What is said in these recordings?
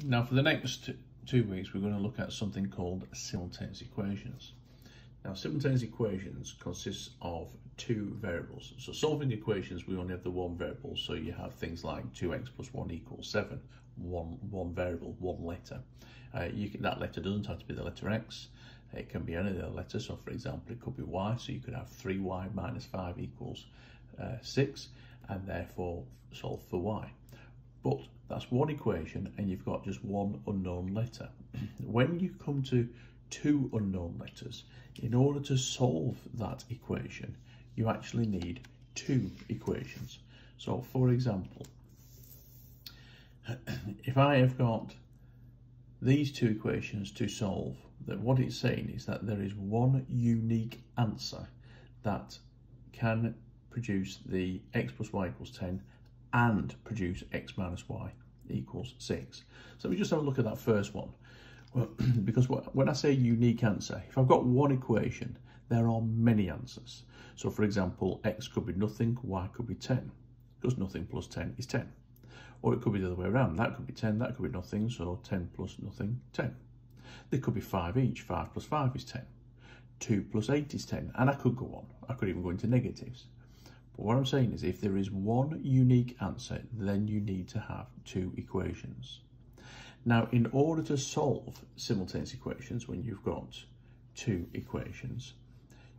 Now for the next 2 weeks we're going to look at something called simultaneous equations. Now simultaneous equations consists of two variables. So solving equations we only have the one variable, so you have things like 2x plus 1 equals 7, one variable, one letter. That letter doesn't have to be the letter x, it can be any other letter. So for example it could be y, so you could have 3y minus 5 equals 6, and therefore solve for y. But that's one equation and you've got just one unknown letter. When you come to two unknown letters, in order to solve that equation, you actually need two equations. So for example, if I have got these two equations to solve, then what it's saying is that there is one unique answer that can produce the x plus y equals 10 and produce x minus y equals 6. So we just have a look at that first one. Well, because when I say unique answer, if I've got one equation, there are many answers. So for example, x could be nothing, y could be 10, because nothing plus 10 is 10. Or it could be the other way around, that could be 10, that could be nothing, so 10 plus nothing, 10. There could be 5 each, 5 plus 5 is 10. 2 plus 8 is 10, and I could go on. I could even go into negatives. But what I'm saying is if there is one unique answer, then you need to have two equations. Now, in order to solve simultaneous equations when you've got two equations,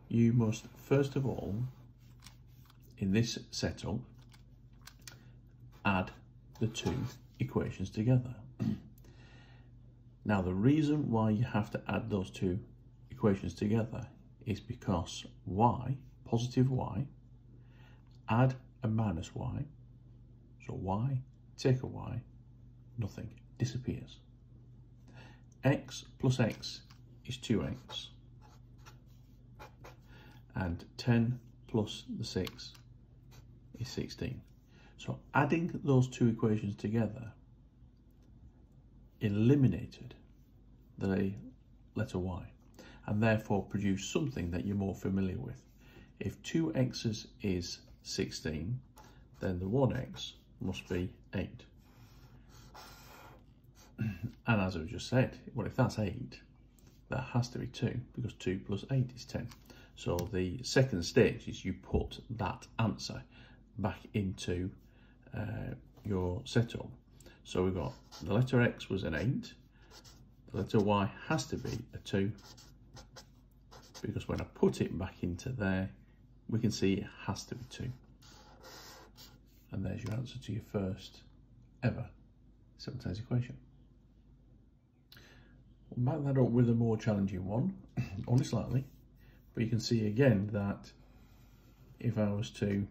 you must first of all, in this setup, add the two equations together. Now, the reason why you have to add those two equations together is because y, positive y, add a minus y, so y, take a y, nothing, disappears. X plus x is 2x, and 10 plus the 6 is 16. So adding those two equations together eliminated the letter y, and therefore produced something that you're more familiar with. If 2x's is 16, then the 1x must be 8. And as I just said, well, if that's 8, that has to be 2, because 2 plus 8 is 10. So the second stage is you put that answer back into your setup. So we've got the letter x was an 8, the letter y has to be a 2, because when I put it back into there, we can see it has to be 2. And there's your answer to your first ever simultaneous equation. We'll back that up with a more challenging one, only slightly, but you can see again that if I was to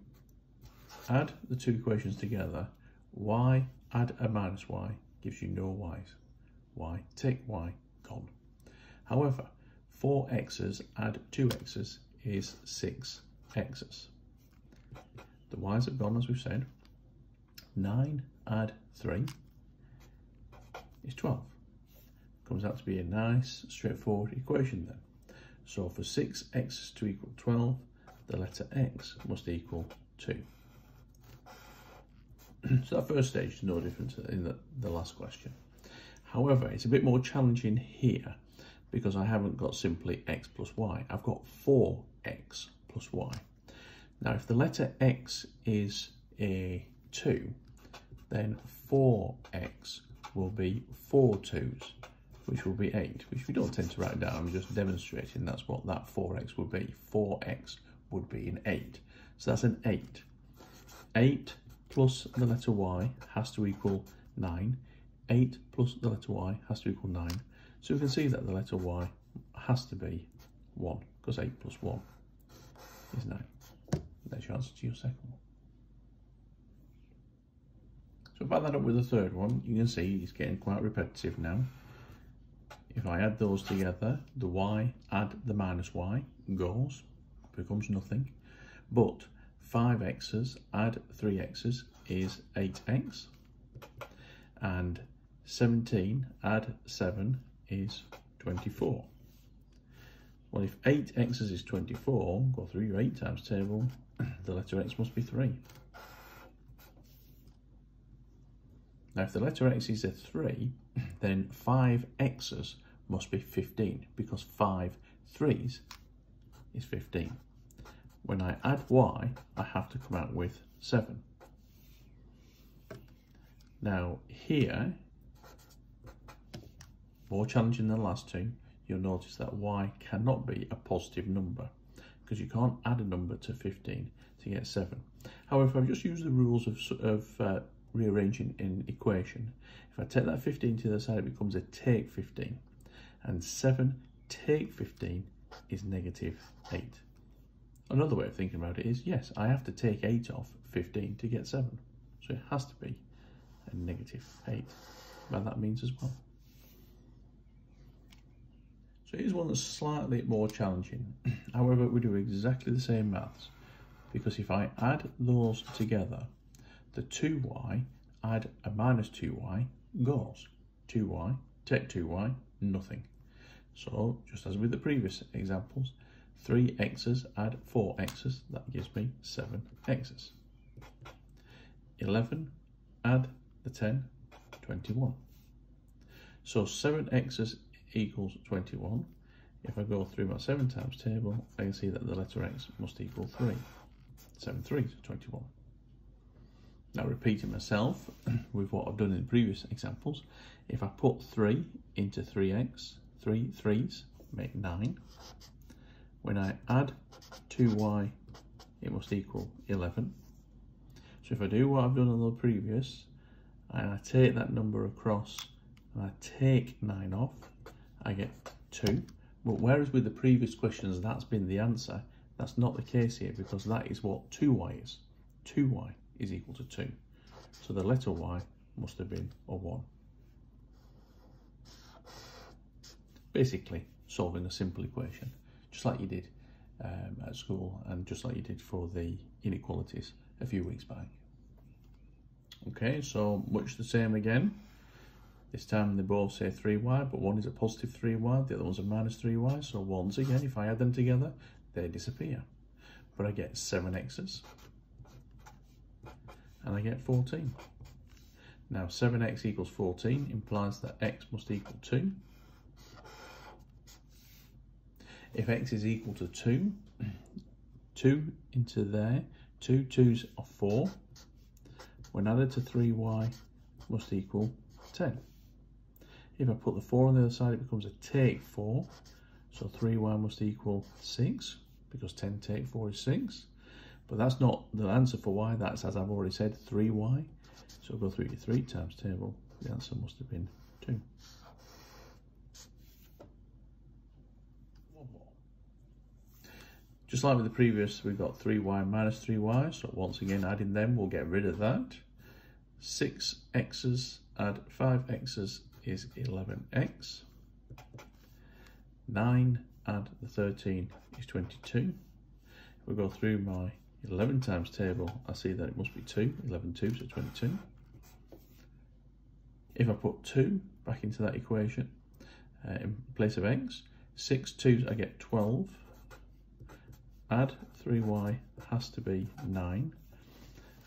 add the two equations together, y add a minus y gives you no y's. Y take y, gone. However, 4x's add 2x's is 6x's. The y's have gone, as we've said. 9 add 3 is 12. Comes out to be a nice, straightforward equation then. So for 6x to equal 12, the letter x must equal 2. So that first stage is no different in the last question. However, it's a bit more challenging here because I haven't got simply x plus y. I've got 4x plus y. Now, if the letter x is a 2, then 4x will be 4 2's, which will be 8, which we don't tend to write down. I'm just demonstrating that's what that 4x would be. 4x would be an 8. So that's an 8. 8 plus the letter y has to equal 9. 8 plus the letter y has to equal 9. So we can see that the letter y has to be 1, because 8 plus 1 is 9. There's your answer to your second one. So back that up with the third one, you can see it's getting quite repetitive now. If I add those together, the y add the minus y goes, becomes nothing. But 5x's add 3x's is 8x. And 17 add 7 is 24. Well, if 8x's is 24, go through your 8 times table, the letter x must be 3. Now if the letter x is a 3, then 5 x's must be 15, because 5 3's is 15. When I add y, I have to come out with 7. Now here, more challenging than the last two, you'll notice that y cannot be a positive number, because you can't add a number to 15 to get 7. However, I've just used the rules of rearranging an equation. If I take that 15 to the other side, it becomes a take 15, and 7 take 15 is negative 8. Another way of thinking about it is, yes, I have to take 8 off 15 to get 7, so it has to be a negative 8 by that means as well. So here's one that's slightly more challenging. However, we do exactly the same maths, because if I add those together, the 2y add a minus 2y goes. 2y, take 2y, nothing. So just as with the previous examples, 3 x's add 4 x's, that gives me 7 x's. 11 add the 10, 21. So 7 x's equals 21. If I go through my 7 times table, I can see that the letter x must equal 3. 7 3's 21. Now repeating myself with what I've done in the previous examples, if I put 3 into 3x, 3 3's make 9. When I add 2y, it must equal 11. So if I do what I've done on the previous, and I take that number across, and I take 9 off, I get 2. But whereas with the previous questions that's been the answer, that's not the case here, because that is what 2y is. 2y is equal to 2. So the letter y must have been a 1. Basically, solving a simple equation, just like you did at school, and just like you did for the inequalities a few weeks back. Okay, so much the same again. This time they both say 3y, but one is a positive 3y, the other one's a minus 3y. So once again, if I add them together, they disappear. But I get 7 x's, and I get 14. Now 7x equals 14 implies that x must equal 2. If x is equal to 2, 2 into there, 2 2's are 4. When added to 3y must equal 10. If I put the 4 on the other side, it becomes a take 4. So 3y must equal 6, because 10 take 4 is 6. But that's not the answer for y, that's, as I've already said, 3y. So go through your 3 times table, the answer must have been 2. Just like with the previous, we've got 3y minus 3y, so once again adding them will get rid of that. 6 x's add 5 x's is 11x. 9 add the 13 is 22. If we go through my 11 times table, I see that it must be 2. 11 2's are 22. If I put 2 back into that equation in place of x, 6 2's I get 12. Add 3y has to be 9.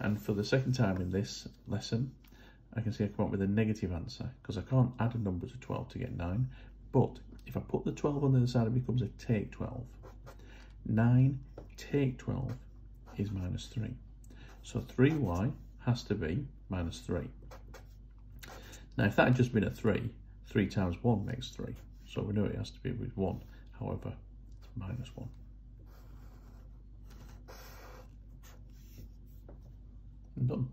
And for the second time in this lesson, I can see I come up with a negative answer, because I can't add a number to 12 to get 9. But if I put the 12 on the other side, it becomes a take 12. 9 take 12 is minus 3. So 3y has to be minus 3. Now if that had just been a 3, 3 times 1 makes 3. So we know it has to be with 1. However, it's minus 1. Done.